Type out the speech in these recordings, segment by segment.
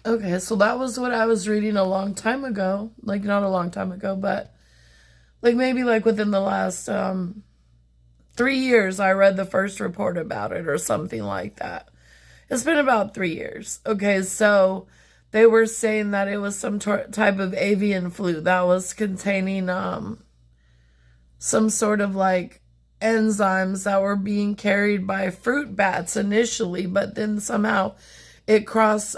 Okay, so that was what I was reading a long time ago. Like, not a long time ago, but like maybe like within the last 3 years, I read the first report about it or something like that. It's been about 3 years. Okay, so they were saying that it was some type of avian flu that was containing some sort of like enzymes that were being carried by fruit bats initially, but then somehow it cross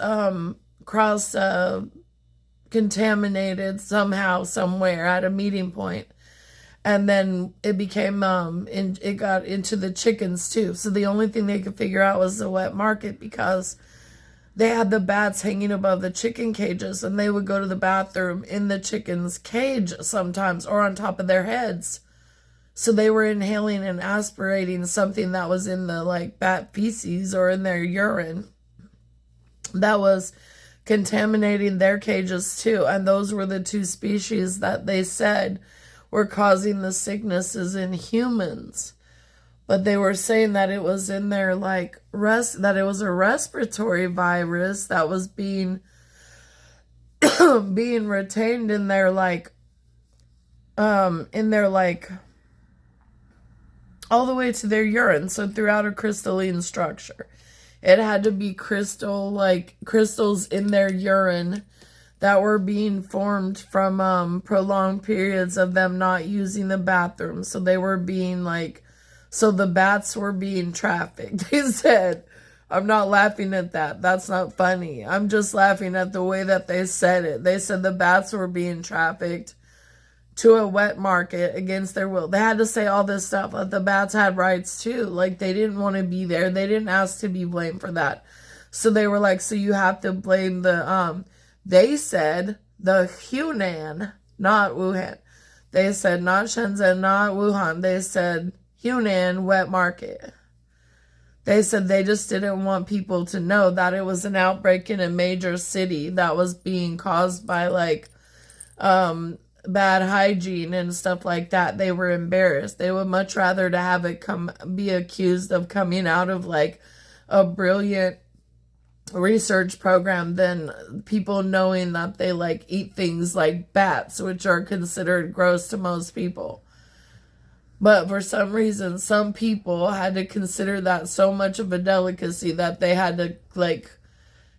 contaminated somehow somewhere at a meeting point, and then it became it got into the chickens too. So the only thing they could figure out was the wet market, because they had the bats hanging above the chicken cages, and they would go to the bathroom in the chicken's cage sometimes, or on top of their heads. So they were inhaling and aspirating something that was in the like bat feces or in their urine that was contaminating their cages too. And those were the two species that they said were causing the sicknesses in humans. But they were saying that it was in their like that it was a respiratory virus that was being being retained in their like all the way to their urine, so throughout a crystalline structure. It had to be crystals in their urine that were being formed from prolonged periods of them not using the bathroom. So they were being like, so the bats were being trafficked. They said, I'm not laughing at that. That's not funny. I'm just laughing at the way that they said it. They said the bats were being trafficked to a wet market against their will. They had to say all this stuff. Like the bats had rights too. Like they didn't want to be there. They didn't ask to be blamed for that. So they were like, so you have to blame they said the Hunan, not Wuhan. They said not Shenzhen, not Wuhan. They said Hunan wet market. They said they just didn't want people to know that it was an outbreak in a major city that was being caused by like bad hygiene and stuff like that. They were embarrassed. They would much rather to have it be accused of coming out of like a brilliant research program than people knowing that they like eat things like bats, which are considered gross to most people. But for some reason, some people had to consider that so much of a delicacy that they had to like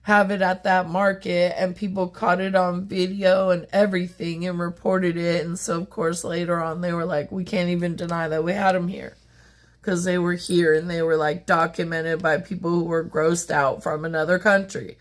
have it at that market, and people caught it on video and everything and reported it. And so of course later on they were like, we can't even deny that we had them here, because they were here and they were like documented by people who were grossed out from another country.